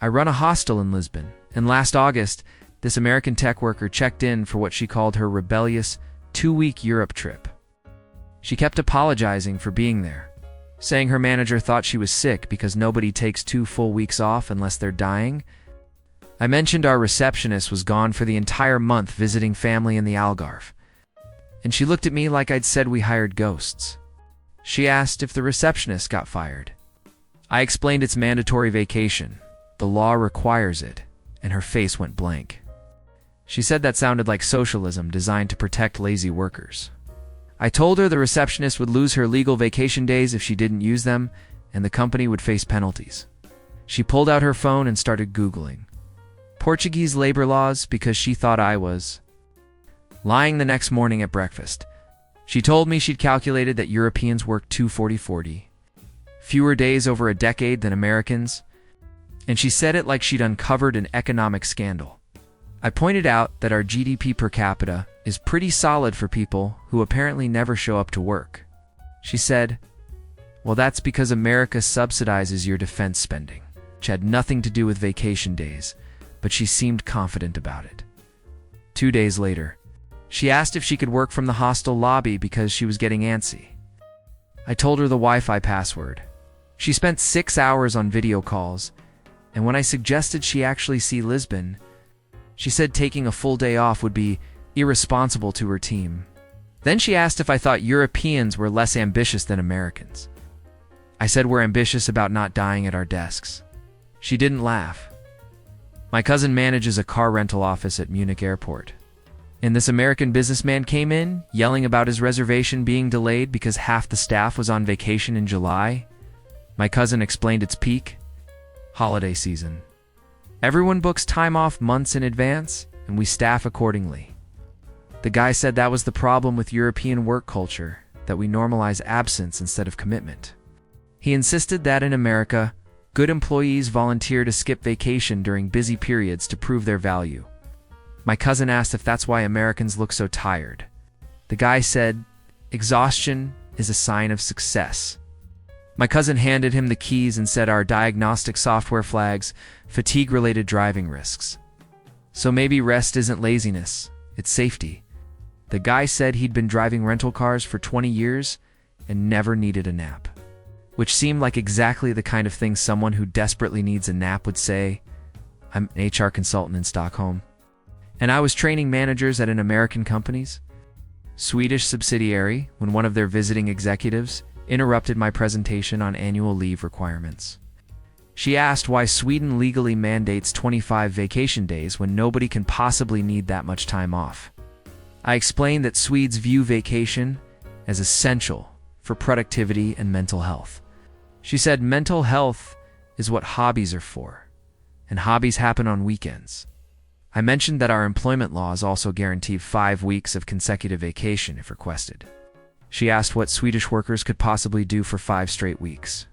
I run a hostel in Lisbon, and last August, this American tech worker checked in for what she called her rebellious 2-week Europe trip. She kept apologizing for being there, saying her manager thought she was sick because nobody takes 2 full weeks off unless they're dying. I mentioned our receptionist was gone for the entire month visiting family in the Algarve, and she looked at me like I'd said we hired ghosts. She asked if the receptionist got fired. I explained it's mandatory vacation. The law requires it, and her face went blank. She said that sounded like socialism designed to protect lazy workers. I told her the receptionist would lose her legal vacation days if she didn't use them, and the company would face penalties. She pulled out her phone and started Googling Portuguese labor laws because she thought I was lying. The next morning at breakfast, she told me she'd calculated that Europeans work 240 fewer days over a decade than Americans, and she said it like she'd uncovered an economic scandal. I pointed out that our GDP per capita is pretty solid for people who apparently never show up to work. She said, "Well, that's because America subsidizes your defense spending," which had nothing to do with vacation days, but she seemed confident about it. 2 days later, she asked if she could work from the hostel lobby because she was getting antsy. I told her the Wi-Fi password. She spent 6 hours on video calls, and when I suggested she actually see Lisbon, she said taking a full day off would be irresponsible to her team. Then she asked if I thought Europeans were less ambitious than Americans. I said we're ambitious about not dying at our desks. She didn't laugh. My cousin manages a car rental office at Munich airport, and this American businessman came in, yelling about his reservation being delayed because half the staff was on vacation in July. My cousin explained it's peak holiday season. Everyone books time off months in advance, and we staff accordingly. The guy said that was the problem with European work culture, that we normalize absence instead of commitment. He insisted that in America, good employees volunteer to skip vacation during busy periods to prove their value. My cousin asked if that's why Americans look so tired. The guy said, "Exhaustion is a sign of success." My cousin handed him the keys and said our diagnostic software flags fatigue-related driving risks. So maybe rest isn't laziness, it's safety. The guy said he'd been driving rental cars for 20 years and never needed a nap, which seemed like exactly the kind of thing someone who desperately needs a nap would say. I'm an HR consultant in Stockholm, and I was training managers at an American company's Swedish subsidiary when one of their visiting executives interrupted my presentation on annual leave requirements. She asked why Sweden legally mandates 25 vacation days when nobody can possibly need that much time off. I explained that Swedes view vacation as essential for productivity and mental health. She said mental health is what hobbies are for, and hobbies happen on weekends. I mentioned that our employment laws also guarantee 5 weeks of consecutive vacation if requested. She asked what Swedish workers could possibly do for 5 straight weeks.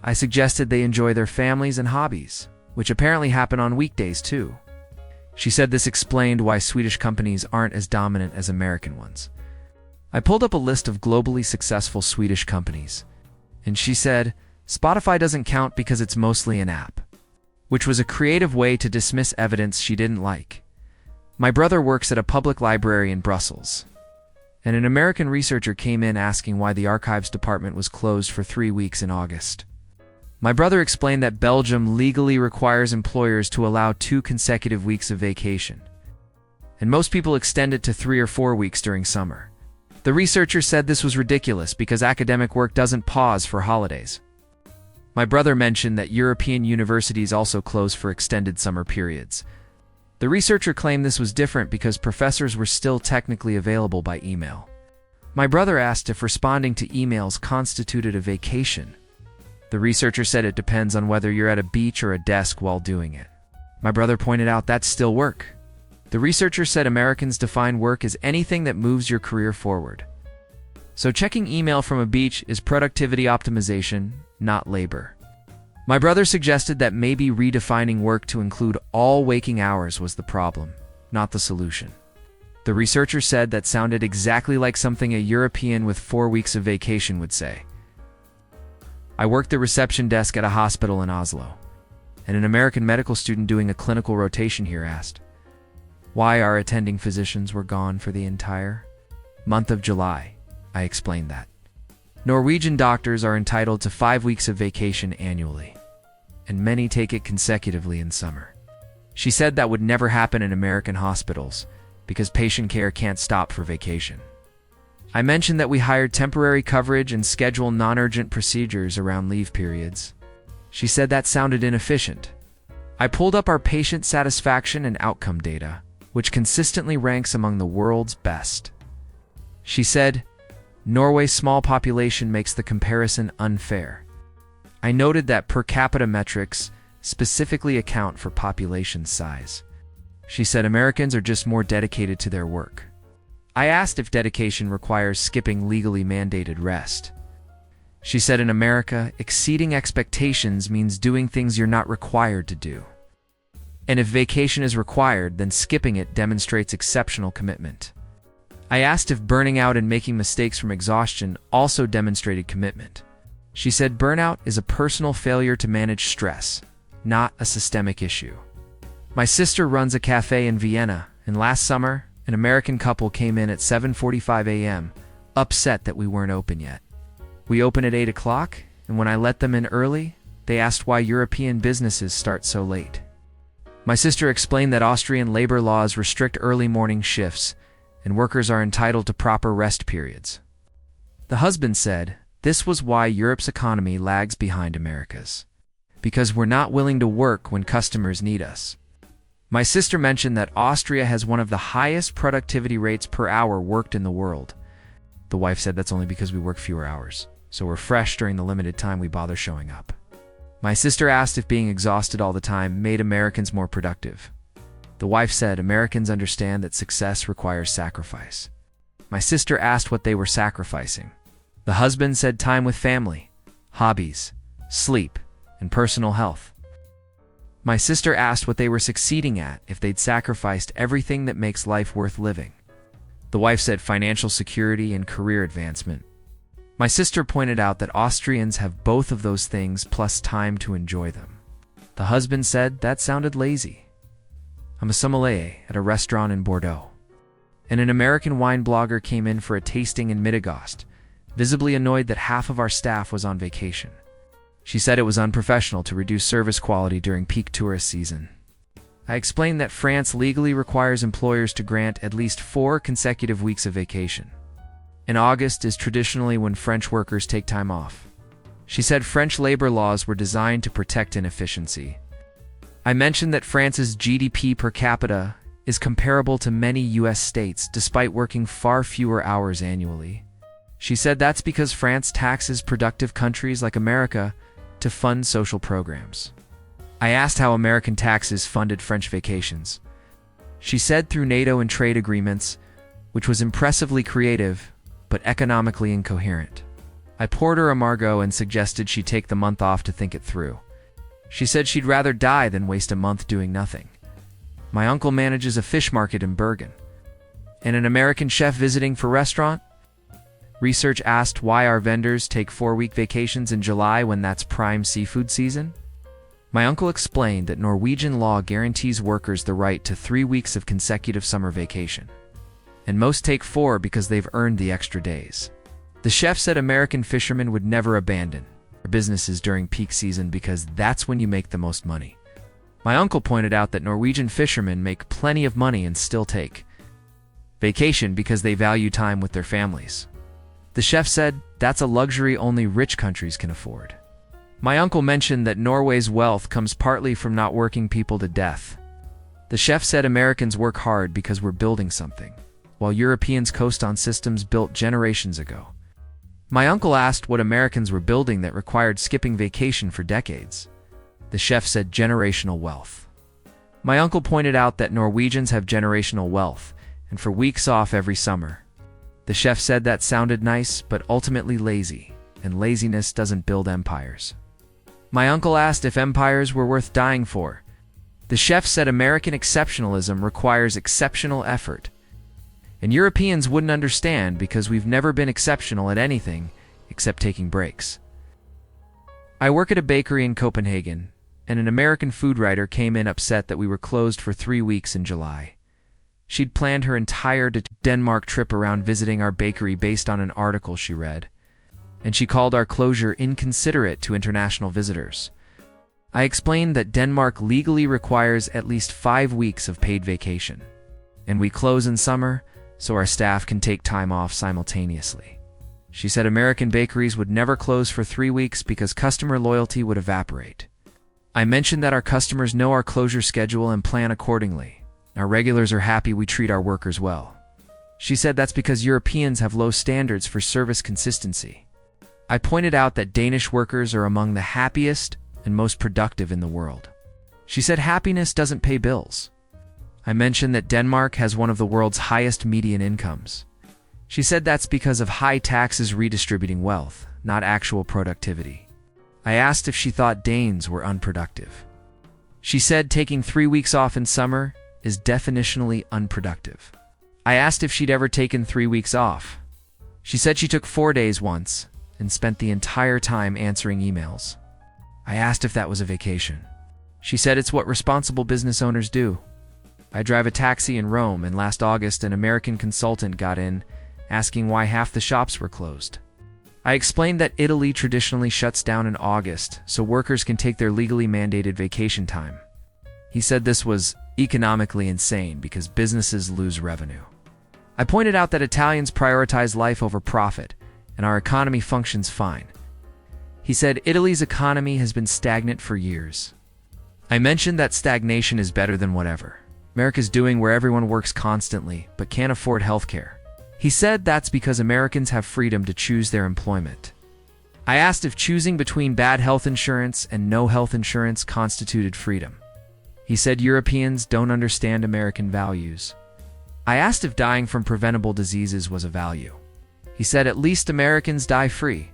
I suggested they enjoy their families and hobbies, which apparently happen on weekdays too. She said this explained why Swedish companies aren't as dominant as American ones. I pulled up a list of globally successful Swedish companies, and she said, Spotify doesn't count because it's mostly an app, which was a creative way to dismiss evidence she didn't like. My brother works at a public library in Brussels, and an American researcher came in asking why the archives department was closed for 3 weeks in August. My brother explained that Belgium legally requires employers to allow 2 consecutive weeks of vacation, and most people extend it to 3 or 4 weeks during summer. The researcher said this was ridiculous because academic work doesn't pause for holidays. My brother mentioned that European universities also close for extended summer periods. The researcher claimed this was different because professors were still technically available by email. My brother asked if responding to emails constituted a vacation. The researcher said it depends on whether you're at a beach or a desk while doing it. My brother pointed out that's still work. The researcher said Americans define work as anything that moves your career forward. So checking email from a beach is productivity optimization, not labor. My brother suggested that maybe redefining work to include all waking hours was the problem, not the solution. The researcher said that sounded exactly like something a European with 4 weeks of vacation would say. I worked the reception desk at a hospital in Oslo. And an American medical student doing a clinical rotation here asked why our attending physicians were gone for the entire month of July. I explained that Norwegian doctors are entitled to 5 weeks of vacation annually, and many take it consecutively in summer. She said that would never happen in American hospitals because patient care can't stop for vacation. I mentioned that we hired temporary coverage and schedule non-urgent procedures around leave periods. She said that sounded inefficient. I pulled up our patient satisfaction and outcome data, which consistently ranks among the world's best. She said, Norway's small population makes the comparison unfair. I noted that per capita metrics specifically account for population size. She said Americans are just more dedicated to their work. I asked if dedication requires skipping legally mandated rest. She said in America, exceeding expectations means doing things you're not required to do. And if vacation is required, then skipping it demonstrates exceptional commitment. I asked if burning out and making mistakes from exhaustion also demonstrated commitment. She said burnout is a personal failure to manage stress, not a systemic issue. My sister runs a cafe in Vienna, and last summer, an American couple came in at 7:45 a.m., upset that we weren't open yet. We open at 8 o'clock, and when I let them in early, they asked why European businesses start so late. My sister explained that Austrian labor laws restrict early morning shifts, and workers are entitled to proper rest periods. The husband said, this was why Europe's economy lags behind America's. Because we're not willing to work when customers need us. My sister mentioned that Austria has one of the highest productivity rates per hour worked in the world. The wife said that's only because we work fewer hours, so we're fresh during the limited time we bother showing up. My sister asked if being exhausted all the time made Americans more productive. The wife said Americans understand that success requires sacrifice. My sister asked what they were sacrificing. The husband said time with family, hobbies, sleep, and personal health. My sister asked what they were succeeding at if they'd sacrificed everything that makes life worth living. The wife said financial security and career advancement. My sister pointed out that Austrians have both of those things plus time to enjoy them. The husband said that sounded lazy. I'm a sommelier at a restaurant in Bordeaux, and an American wine blogger came in for a tasting in mid-August, visibly annoyed that half of our staff was on vacation. She said it was unprofessional to reduce service quality during peak tourist season. I explained that France legally requires employers to grant at least 4 consecutive weeks of vacation. And August is traditionally when French workers take time off. She said French labor laws were designed to protect inefficiency. I mentioned that France's GDP per capita is comparable to many US states despite working far fewer hours annually. She said that's because France taxes productive countries like America to fund social programs. I asked how American taxes funded French vacations. She said through NATO and trade agreements, which was impressively creative, but economically incoherent. I poured her a Margot and suggested she take the month off to think it through. She said she'd rather die than waste a month doing nothing. My uncle manages a fish market in Bergen. And an American chef visiting for restaurant? Research asked why our vendors take 4-week vacations in July when that's prime seafood season. My uncle explained that Norwegian law guarantees workers the right to 3 weeks of consecutive summer vacation. And most take 4 because they've earned the extra days. The chef said American fishermen would never abandon their businesses during peak season because that's when you make the most money. My uncle pointed out that Norwegian fishermen make plenty of money and still take vacation because they value time with their families. The chef said that's a luxury only rich countries can afford. My uncle mentioned that Norway's wealth comes partly from not working people to death. The chef said Americans work hard because we're building something, while Europeans coast on systems built generations ago. My uncle asked what Americans were building that required skipping vacation for decades. The chef said generational wealth. My uncle pointed out that Norwegians have generational wealth, and for weeks off every summer. The chef said that sounded nice, but ultimately lazy, and laziness doesn't build empires. My uncle asked if empires were worth dying for. The chef said American exceptionalism requires exceptional effort. And Europeans wouldn't understand because we've never been exceptional at anything except taking breaks. I work at a bakery in Copenhagen, and an American food writer came in upset that we were closed for 3 weeks in July. She'd planned her entire Denmark trip around visiting our bakery based on an article she read, and she called our closure inconsiderate to international visitors. I explained that Denmark legally requires at least 5 weeks of paid vacation, and we close in summer so our staff can take time off simultaneously. She said American bakeries would never close for 3 weeks because customer loyalty would evaporate. I mentioned that our customers know our closure schedule and plan accordingly. Our regulars are happy we treat our workers well. She said that's because Europeans have low standards for service consistency. I pointed out that Danish workers are among the happiest and most productive in the world. She said happiness doesn't pay bills. I mentioned that Denmark has one of the world's highest median incomes. She said that's because of high taxes redistributing wealth, not actual productivity. I asked if she thought Danes were unproductive. She said taking 3 weeks off in summer is definitionally unproductive. I asked if she'd ever taken 3 weeks off. She said she took 4 days once and spent the entire time answering emails. I asked if that was a vacation. She said it's what responsible business owners do. I drive a taxi in Rome, and last August an American consultant got in, asking why half the shops were closed. I explained that Italy traditionally shuts down in August so workers can take their legally mandated vacation time. He said this was economically insane because businesses lose revenue. I pointed out that Italians prioritize life over profit, and our economy functions fine. He said Italy's economy has been stagnant for years. I mentioned that stagnation is better than whatever America's doing, where everyone works constantly but can't afford healthcare. He said that's because Americans have freedom to choose their employment. I asked if choosing between bad health insurance and no health insurance constituted freedom. He said Europeans don't understand American values. I asked if dying from preventable diseases was a value. He said at least Americans die free.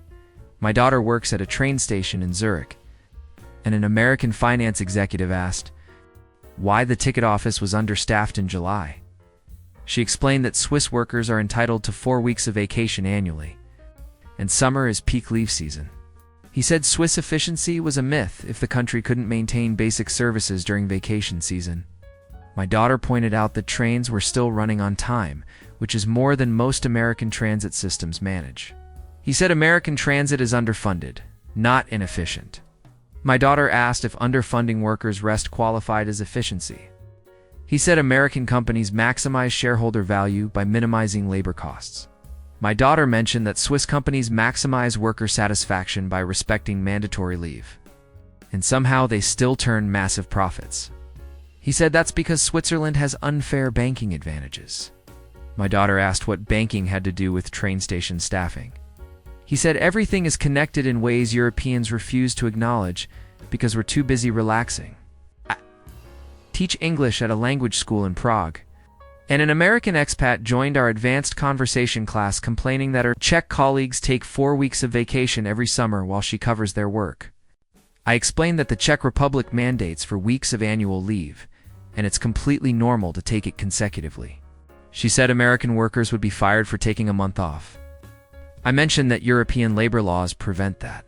My daughter works at a train station in Zurich, and an American finance executive asked why the ticket office was understaffed in July. She explained that Swiss workers are entitled to 4 weeks of vacation annually, and summer is peak leave season. He said Swiss efficiency was a myth if the country couldn't maintain basic services during vacation season. My daughter pointed out that trains were still running on time, which is more than most American transit systems manage. He said American transit is underfunded, not inefficient. My daughter asked if underfunding workers' rest qualified as efficiency. He said American companies maximize shareholder value by minimizing labor costs. My daughter mentioned that Swiss companies maximize worker satisfaction by respecting mandatory leave, and somehow they still turn massive profits. He said that's because Switzerland has unfair banking advantages. My daughter asked what banking had to do with train station staffing. He said everything is connected in ways Europeans refuse to acknowledge because we're too busy relaxing. I teach English at a language school in Prague, and an American expat joined our advanced conversation class complaining that her Czech colleagues take 4 weeks of vacation every summer while she covers their work. I explained that the Czech Republic mandates for weeks of annual leave, and it's completely normal to take it consecutively. She said American workers would be fired for taking a month off. I mentioned that European labor laws prevent that.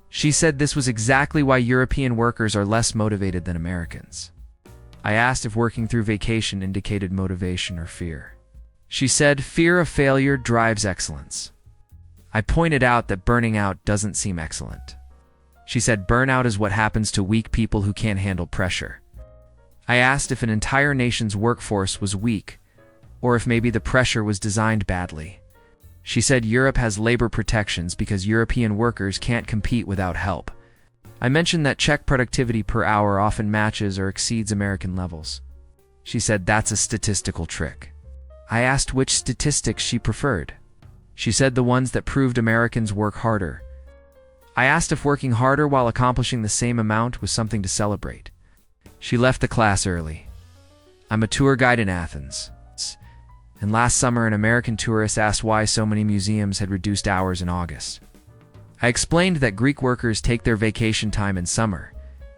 She said this was exactly why European workers are less motivated than Americans. I asked if working through vacation indicated motivation or fear. She said fear of failure drives excellence. I pointed out that burning out doesn't seem excellent. She said burnout is what happens to weak people who can't handle pressure. I asked if an entire nation's workforce was weak, or if maybe the pressure was designed badly. She said Europe has labor protections because European workers can't compete without help. I mentioned that Czech productivity per hour often matches or exceeds American levels. She said that's a statistical trick. I asked which statistics she preferred. She said the ones that proved Americans work harder. I asked if working harder while accomplishing the same amount was something to celebrate. She left the class early. I'm a tour guide in Athens, and last summer an American tourist asked why so many museums had reduced hours in August. I explained that Greek workers take their vacation time in summer,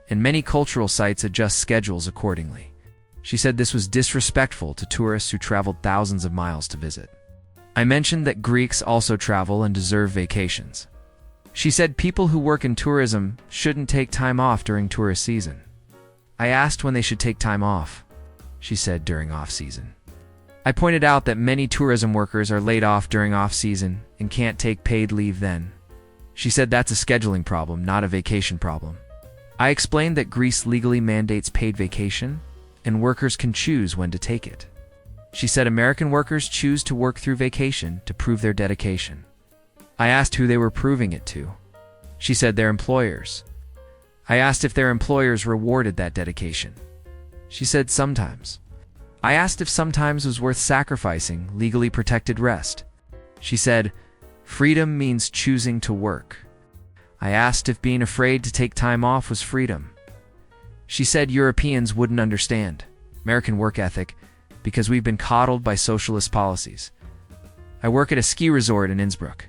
and many cultural sites adjust schedules accordingly. She said this was disrespectful to tourists who traveled thousands of miles to visit. I mentioned that Greeks also travel and deserve vacations. She said people who work in tourism shouldn't take time off during tourist season. I asked when they should take time off. She said during off-season. I pointed out that many tourism workers are laid off during off-season and can't take paid leave then. She said that's a scheduling problem, not a vacation problem. I explained that Greece legally mandates paid vacation, and workers can choose when to take it. She said American workers choose to work through vacation to prove their dedication. I asked who they were proving it to. She said their employers. I asked if their employers rewarded that dedication. She said sometimes. I asked if sometimes was worth sacrificing legally protected rest. She said, freedom means choosing to work. I asked if being afraid to take time off was freedom. She said Europeans wouldn't understand American work ethic because we've been coddled by socialist policies. I work at a ski resort in Innsbruck,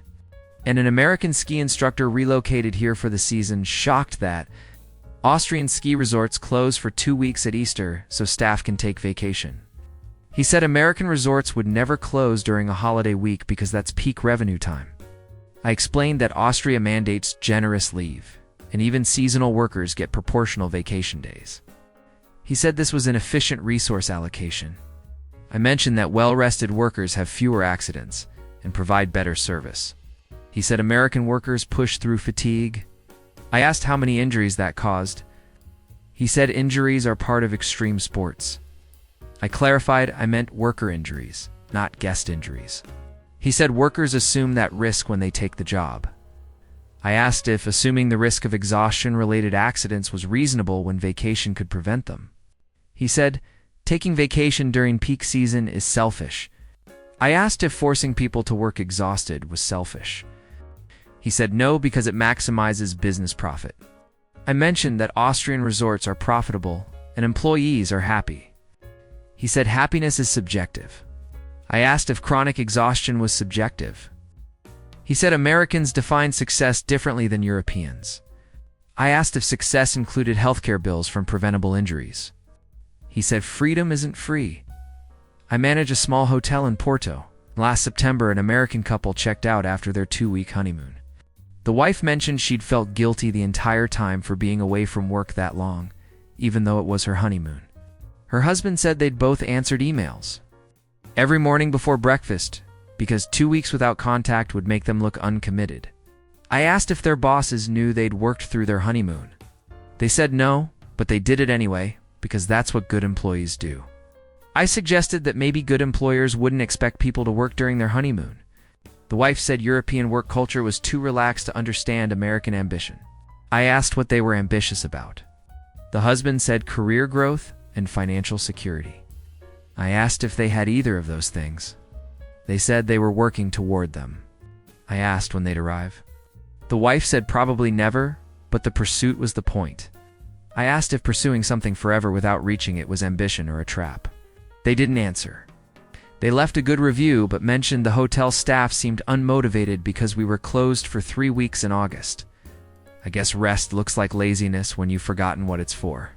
and an American ski instructor relocated here for the season shocked that Austrian ski resorts close for 2 weeks at Easter so staff can take vacation. He said American resorts would never close during a holiday week because that's peak revenue time. I explained that Austria mandates generous leave, and even seasonal workers get proportional vacation days. He said this was an efficient resource allocation. I mentioned that well-rested workers have fewer accidents and provide better service. He said American workers push through fatigue. I asked how many injuries that caused. He said injuries are part of extreme sports. I clarified I meant worker injuries, not guest injuries. He said workers assume that risk when they take the job. I asked if assuming the risk of exhaustion-related accidents was reasonable when vacation could prevent them. He said, taking vacation during peak season is selfish. I asked if forcing people to work exhausted was selfish. He said no because it maximizes business profit. I mentioned that Austrian resorts are profitable and employees are happy. He said happiness is subjective. I asked if chronic exhaustion was subjective. He said Americans define success differently than Europeans. I asked if success included healthcare bills from preventable injuries. He said freedom isn't free. I manage a small hotel in Porto. Last September, an American couple checked out after their 2-week honeymoon. The wife mentioned she'd felt guilty the entire time for being away from work that long, even though it was her honeymoon. Her husband said they'd both answered emails every morning before breakfast because 2 weeks without contact would make them look uncommitted. I asked if their bosses knew they'd worked through their honeymoon. They said no, but they did it anyway because that's what good employees do. I suggested that maybe good employers wouldn't expect people to work during their honeymoon. The wife said European work culture was too relaxed to understand American ambition. I asked what they were ambitious about. The husband said career growth and financial security. I asked if they had either of those things. They said they were working toward them. I asked when they'd arrive. The wife said probably never, but the pursuit was the point. I asked if pursuing something forever without reaching it was ambition or a trap. They didn't answer. They left a good review but mentioned the hotel staff seemed unmotivated because we were closed for 3 weeks in August. I guess rest looks like laziness when you've forgotten what it's for.